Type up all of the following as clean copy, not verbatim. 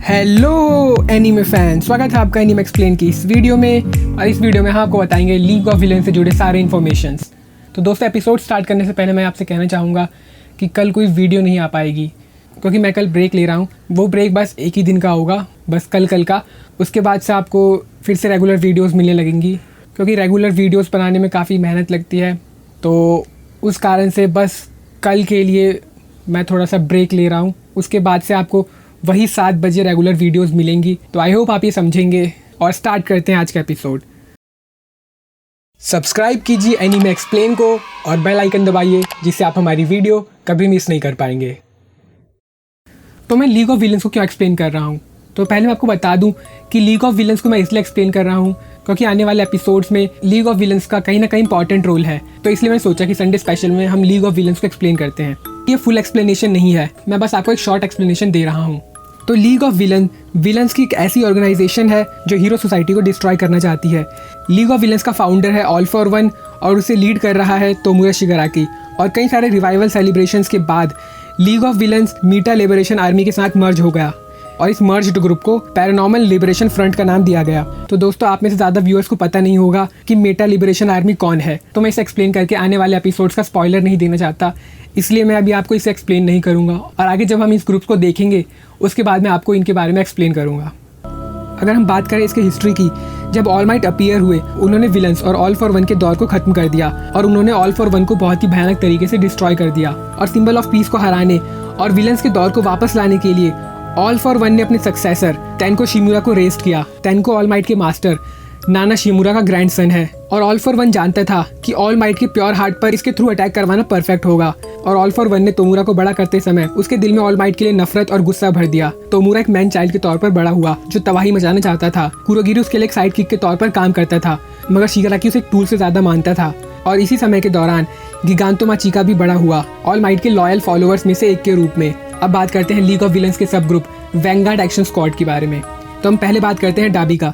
Hello anime fan, स्वागत है आपका एनीमे एक्सप्लेन की इस वीडियो में। और इस वीडियो में हम आपको बताएंगे लीग ऑफ विलन से जुड़े सारे इन्फॉर्मेशंस। तो दोस्तों, एपिसोड स्टार्ट करने से पहले मैं आपसे कहना चाहूँगा कि कल कोई वीडियो नहीं आ पाएगी क्योंकि मैं कल ब्रेक ले रहा हूँ। वो ब्रेक बस एक ही दिन का होगा, बस कल का। उसके बाद से आपको फिर से रेगुलर वीडियोज़ मिलने लगेंगी क्योंकि रेगुलर वीडियोज़ बनाने में काफ़ी मेहनत लगती है। तो उस कारण से बस कल के लिए मैं थोड़ा सा ब्रेक ले रहा हूँ। उसके बाद से आपको वही 7 बजे रेगुलर वीडियोस मिलेंगी। तो आई होप आप ये समझेंगे और स्टार्ट करते हैं आज का एपिसोड। सब्सक्राइब कीजिए एनीमे एक्सप्लेन को और बेल आइकन दबाइए जिससे आप हमारी वीडियो कभी मिस नहीं कर पाएंगे। तो मैं लीग ऑफ विलन्स को क्यों एक्सप्लेन कर रहा हूँ? तो पहले मैं आपको बता दूँ कि लीग ऑफ विलन्स को मैं इसलिए एक्सप्लेन कर रहा हूँ क्योंकि आने वाले एपिसोड्स में लीग ऑफ विलन्स का कहीं ना कहीं इंपॉर्टेंट रोल है। तो इसलिए मैंने सोचा कि संडे स्पेशल में हम लीग ऑफ विलन्स को एक्सप्लेन करते हैं। ये फुल एक्सप्लेनेशन नहीं है, मैं बस आपको एक शॉर्ट एक्सप्लेनेशन दे रहा हूँ। तो लीग ऑफ विलन्स की एक ऐसी ऑर्गेनाइजेशन है जो हीरो सोसाइटी को डिस्ट्रॉय करना चाहती है। लीग ऑफ विलन्स का फाउंडर है ऑल फॉर वन और उसे लीड कर रहा है तोमुरा शिगाराकी। और कई सारे रिवाइवल सेलिब्रेशंस के बाद league of villains Meta liberation army के साथ मर्ज हो गया और इस मर्ज्ड ग्रुप को पैरानॉर्मल लिबरेशन फ्रंट का नाम दिया गया। तो दोस्तों, आप में से ज़्यादा व्यूअर्स को पता नहीं होगा कि मेटा लिबरेशन आर्मी कौन है। तो मैं इसे एक्सप्लेन करके आने वाले एपिसोड्स का स्पॉइलर नहीं देना चाहता, इसलिए मैं अभी आपको इसे एक्सप्लेन नहीं करूँगा। और आगे जब हम इस ग्रुप को देखेंगे उसके बाद मैं आपको इनके बारे में एक्सप्लेन करूँगा। अगर हम बात करें इसके हिस्ट्री की, जब ऑल माइट अपीयर हुए उन्होंने विलन्स और ऑल फॉर वन के दौर को खत्म कर दिया और उन्होंने ऑल फॉर वन को बहुत ही भयानक तरीके से डिस्ट्रॉय कर दिया। और सिंबल ऑफ पीस को हराने और विलन्स के दौर को वापस लाने के लिए ऑल फॉर वन ने अपने सक्सेसर तेनको शिमुरा को रेस्ट किया। तेनको ऑल माइट के मास्टर नाना शिमुरा का ग्रैंडसन है और ऑल फॉर वन जानता था कि ऑल माइट के प्योर हार्ट पर इसके थ्रू अटैक करवाना परफेक्ट होगा। और ऑल फॉर वन ने तोमुरा को बड़ा करते समय उसके दिल में ऑल माइट के लिए नफरत और गुस्सा भर दिया। तोमुरा एक मैन चाइल्ड के तौर पर बड़ा हुआ जो तबाही मचाना चाहता था। कुरोगिरी उसके लिए एक साइड किक के तौर पर काम करता था, मगर शिगाराकी उसे एक टूल से ज्यादा मानता था। और इसी समय के दौरान गिगांतो माचिका भी बड़ा हुआ ऑल माइट के लॉयल फॉलोअर्स में से एक के रूप में। अब बात करते हैं लीग ऑफ विलन्स के सब ग्रुप वैंगार्ड एक्शन स्क्वाड के बारे में। तो हम पहले बात करते हैं डाबी का।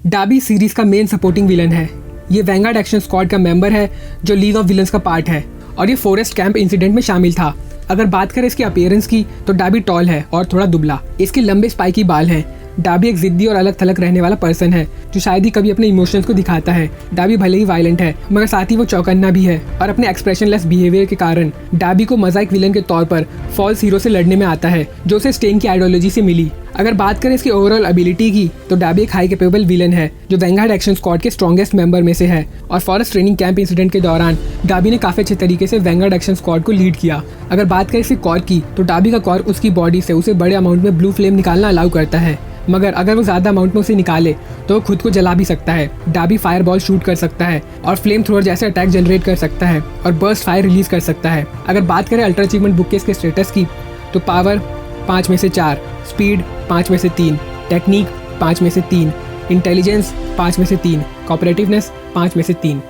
डाबी सीरीज का मेन सपोर्टिंग विलन है। ये वैंगार्ड एक्शन स्क्वाड का मेंबर है जो लीग ऑफ विलन्स का पार्ट है और ये फॉरेस्ट कैंप इंसिडेंट में शामिल था। अगर बात करें इसकी अपीयरेंस की तो डाबी टॉल है और थोड़ा दुबला। इसके लंबे स्पाइकी बाल हैं। डाबी एक जिद्दी और अलग थलग रहने वाला पर्सन है जो शायद ही कभी अपने इमोशंस को दिखाता है। डाबी भले ही वायलेंट है मगर साथ ही वो चौकन्ना भी है और अपने एक्सप्रेशनलेस बिहेवियर के कारण डाबी को मजा एक विलन के तौर पर फॉल्स हीरो से लड़ने में आता है जो उसे स्टेन की आइडियोलॉजी से मिली। अगर बात करें इसकी ओवरऑल एबिलिटी की तो डाबी एक हाई कैपेबल विलन है जो वैंगार्ड एक्शन स्क्वाड के स्ट्रॉन्गेस्ट मेंबर में से है। और फॉरेस्ट ट्रेनिंग कैंप इंसिडेंट के दौरान डाबी ने काफी अच्छे तरीके से वैंगार्ड एक्शन स्क्वाड को लीड किया। अगर बात करें इसके कॉर की तो डाबी का कॉर उसकी बॉडी से उसे बड़े अमाउंट में ब्लू फ्लेम निकालना अलाउ करता है, मगर अगर वो ज्यादा अमाउंट में उसे निकाले तो वो खुद को जला भी सकता है। डाबी फायर बॉल शूट कर सकता है और फ्लेम थ्रोअर जैसे अटैक जनरेट कर सकता है और बर्स्ट फायर रिलीज कर सकता है। अगर बात करें अल्ट्रा अचीवमेंट बुक के इसके स्टेटस की तो पावर 5 में से 4, स्पीड 5 में से 3, टेक्निक 5 में से 3, इंटेलिजेंस 5 में से 3, कोऑपरेटिवनेस 5 में से 3।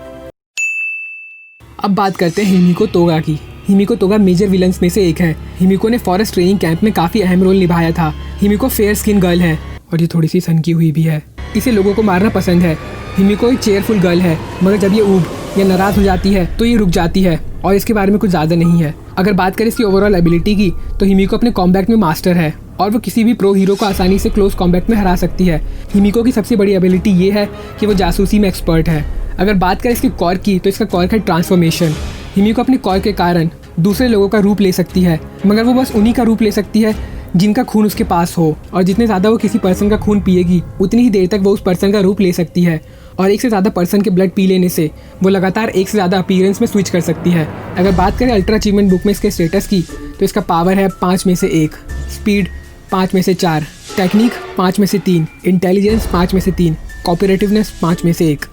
अब बात करते हैं हिमिको तोगा की। हिमिको तोगा मेजर विलन्स में से एक है। हिमिको ने फॉरेस्ट ट्रेनिंग कैंप में काफ़ी अहम रोल निभाया था। हिमिको फेयर स्किन गर्ल है और ये थोड़ी सी सनकी हुई भी है। इसे लोगों को मारना पसंद है। हिमिको एक चेयरफुल गर्ल है मगर जब ये ऊब या नाराज़ हो जाती है तो ये रुक जाती है और इसके बारे में कुछ ज़्यादा नहीं है। अगर बात करें इसकी ओवरऑल एबिलिटी की तो हिमिको अपने कॉम्बैट में मास्टर है और वो किसी भी प्रो हीरो को आसानी से क्लोज कॉम्बैट में हरा सकती है। हिमिको की सबसे बड़ी एबिलिटी ये है कि वो जासूसी में एक्सपर्ट है। अगर बात करें इसकी कॉर की तो इसका कॉर है ट्रांसफॉर्मेशन। हिमिको अपने कॉर के कारण दूसरे लोगों का रूप ले सकती है, मगर वो बस उन्हीं का रूप ले सकती है जिनका खून उसके पास हो। और जितने ज़्यादा वो किसी पर्सन का खून पिएगी उतनी ही देर तक वो उस पर्सन का रूप ले सकती है। और एक से ज़्यादा पर्सन के ब्लड पी लेने से वो लगातार एक से ज़्यादा अपीयरेंस में स्विच कर सकती है। अगर बात करें अल्ट्रा अचीवमेंट बुक में इसके स्टेटस की तो इसका पावर है 5 में से 1, स्पीड 5 में से 4, टेक्निक 5 में से 3, इंटेलिजेंस 5 में से 3, कोऑपरेटिवनेस 5 में से 1।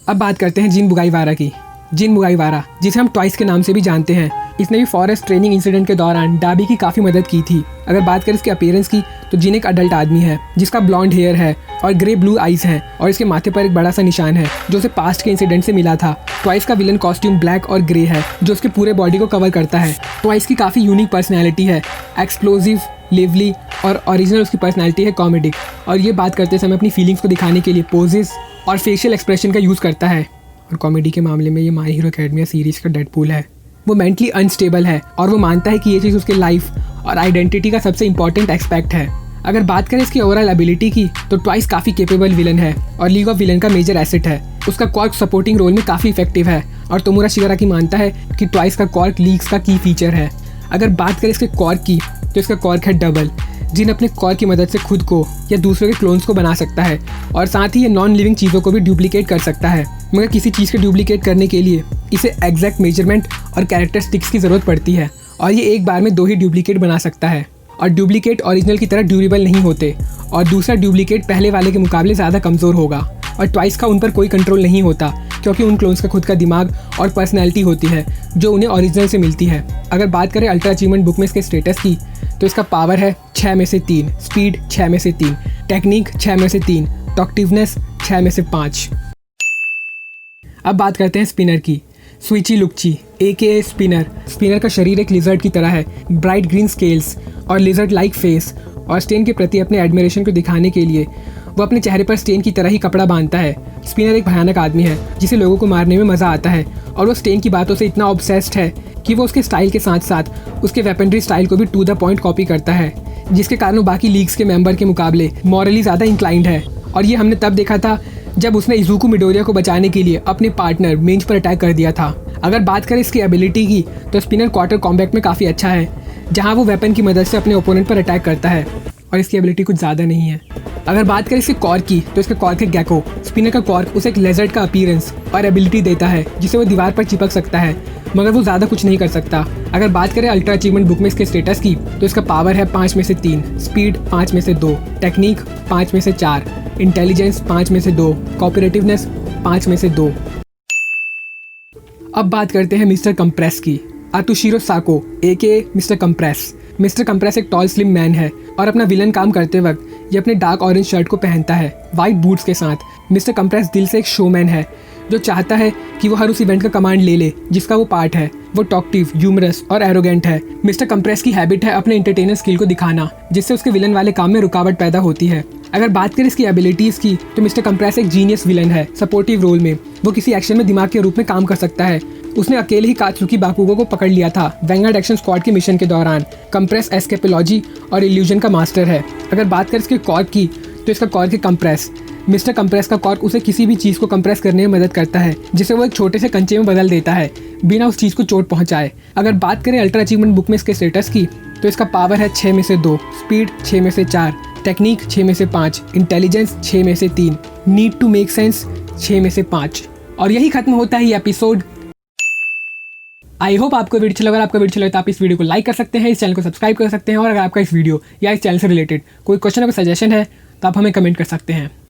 अब बात करते हैं जिन बुगाईवारा की। जिन बुगाईवारा, जिसे हम ट्वाइस के नाम से भी जानते हैं, इसने भी फॉरेस्ट ट्रेनिंग इंसिडेंट के दौरान डाबी की काफ़ी मदद की थी। अगर बात करें इसके अपीयरेंस की तो जिन एक अडल्ट आदमी है जिसका ब्लॉन्ड हेयर है और ग्रे ब्लू आइज हैं और इसके माथे पर एक बड़ा सा निशान है जो उसे पास्ट के इंसिडेंट से मिला था। ट्वाइस का विलन कॉस्ट्यूम ब्लैक और ग्रे है जो उसके पूरे बॉडी को कवर करता है। ट्वाइस की काफ़ी यूनिक पर्सनैलिटी है, एक्सप्लोजिव, लिवली और ओरिजिनल उसकी पर्सनैलिटी है कॉमेडिक। और ये बात करते समय अपनी फीलिंग्स को दिखाने के लिए पोजेस और फेशियल एक्सप्रेशन का यूज़ करता है। और कॉमेडी के मामले में ये माई हीरो एकेडमिया सीरीज़ का डेडपूल है। वो मेंटली अनस्टेबल है और वो मानता है कि ये चीज़ उसके लाइफ और आइडेंटिटी का सबसे इंपॉर्टेंट एस्पेक्ट है। अगर बात करें इसकी ओवरऑल एबिलिटी की तो ट्वाइस काफ़ी केपेबल विलन है और लीग ऑफ विलन का मेजर एसेट है। उसका कॉर्क सपोर्टिंग रोल में काफ़ी इफेक्टिव है और तोमुरा शिगाराकी मानता है कि ट्वाइस का कॉर्क लीग्स का की फीचर है। अगर बात करें इसके कॉर्क की तो इसका कॉर्क है डबल, जिन अपने कॉर्क की मदद से खुद को या दूसरों के क्लोन्स को बना सकता है और साथ ही ये नॉन लिविंग चीज़ों को भी डुप्लीकेट कर सकता है। मगर किसी चीज़ के डुप्लीकेट करने के लिए इसे एग्जैक्ट मेजरमेंट और कैरेक्टरिस्टिक्स की ज़रूरत पड़ती है और ये एक बार में 2 ही डुप्लीकेट बना सकता है और डुप्लीकेट ओरिजिनल की तरह ड्यूरेबल नहीं होते और दूसरा डुप्लीकेट पहले वाले के मुकाबले ज़्यादा कमज़ोर होगा और ट्वाइस का उन पर कोई कंट्रोल नहीं होता क्योंकि उन क्लोन्स का खुद का दिमाग और पर्सनैलिटी होती है जो उन्हें ओरिजिनल से मिलती है। अगर बात करें अल्ट्रा अचीवमेंट बुक में इसके स्टेटस की तो इसका पावर है 6 में से 3, स्पीड 6 में से 3, टेक्निक 6 में से 3, टॉक्टिवनेस 6 में से 5। अब बात करते हैं स्पिनर की। स्विची लुक्ची AKA स्पिनर का शरीर एक लिजर्ड की तरह है, ब्राइट ग्रीन स्केल्स और लिजर्ड लाइक फेस, और स्टेन के प्रति अपने एडमिरेशन को दिखाने के लिए वो अपने चेहरे पर स्टेन की तरह ही कपड़ा बांधता है। स्पिनर एक भयानक आदमी है जिसे लोगों को मारने में मज़ा आता है और वो स्टेन की बातों से इतना ऑब्सेस्ड है कि वो उसके स्टाइल के साथ साथ उसके वेपनरी स्टाइल को भी टू द पॉइंट कॉपी करता है, जिसके कारण वो बाकी लीग्स के मेंबर के मुकाबले मॉरली ज़्यादा इंक्लाइंड है। और ये हमने तब देखा था जब उसने इजुकु मिडोरिया को बचाने के लिए अपने पार्टनर मेंज पर अटैक कर दिया था। अगर बात करें इसकी एबिलिटी की तो स्पिनर क्वार्टर कॉम्बैट में काफ़ी अच्छा है, जहाँ वो वेपन की मदद से अपने ओपोनेंट पर अटैक करता है और इसकी एबिलिटी कुछ ज़्यादा नहीं है। अगर बात करें इसके कॉर्क की तो इसका कॉर्क है गैको। स्पिनर का कॉर्क उसे एक लेजर्ड का अपीयरेंस और एबिलिटी देता है जिसे वो दीवार पर चिपक सकता है, मगर वो ज़्यादा कुछ नहीं कर सकता। अगर बात करें अल्ट्रा अचीवमेंट बुक में इसके स्टेटस की तो इसका पावर है 5 में से 3, स्पीड 5 में से 2, टेक्निक 5 में से 4, इंटेलिजेंस 5 में से 2, कोऑपरेटिवनेस 5 में से 2। अब बात करते हैं मिस्टर कंप्रेस की। आतुशिरो साको AKA mister compress. Mister compress एक टॉल स्लिम मैन है और अपना विलन काम करते वक्त ये अपने डार्क ऑरेंज शर्ट को पहनता है वाइट बूट्स के साथ। मिस्टर कंप्रेस दिल से एक शोमैन है जो चाहता है कि वो हर उस इवेंट का कमांड ले ले जिसका वो पार्ट है। वो टॉक्टिव, ह्यूमरस और एरोगेंट है। मिस्टर कंप्रेस की हैबिट है अपने एंटरटेनर स्किल को दिखाना, जिससे उसके विलन वाले काम में रुकावट पैदा होती है। अगर बात करें इसकी एबिलिटीज़ की तो मिस्टर कंप्रेस एक जीनियस विलन है। सपोर्टिव रोल में वो किसी एक्शन में दिमाग के रूप में काम कर सकता है। उसने अकेले ही कात्सुकी बाकुगो को पकड़ लिया था वैंगार्ड एक्शन स्क्वाड के मिशन के दौरान। कंप्रेस एस्केपोलॉजी और इल्यूजन का मास्टर है। अगर बात करें इसके कॉर्क की तो इसका कॉर्क है कंप्रेस। मिस्टर कंप्रेस का कॉर्क उसे किसी भी चीज़ को कंप्रेस करने में मदद करता है, जिसे वो एक छोटे से कंचे में बदल देता है बिना उस चीज़ को चोट पहुंचाए। अगर बात करें अल्ट्रा अचीवमेंट बुक में इसके स्टेटस की तो इसका पावर है 6 में से 2, स्पीड 6 में से 4, टेक्निक 6 में से 5, इंटेलिजेंस 6 में से 3, नीड टू मेक सेंस 6 में से 5। और यही खत्म होता है ये एपिसोड। आई होप आपको वीडियो अच्छा लगा। अगर आपका वीडियो अच्छा लगा तो आप इस वीडियो को लाइक कर सकते हैं, इस चैनल को सब्सक्राइब कर सकते हैं और अगर आपका इस वीडियो या इस चैनल से रिलेटेड कोई क्वेश्चन या सजेशन है तो आप हमें कमेंट कर सकते हैं।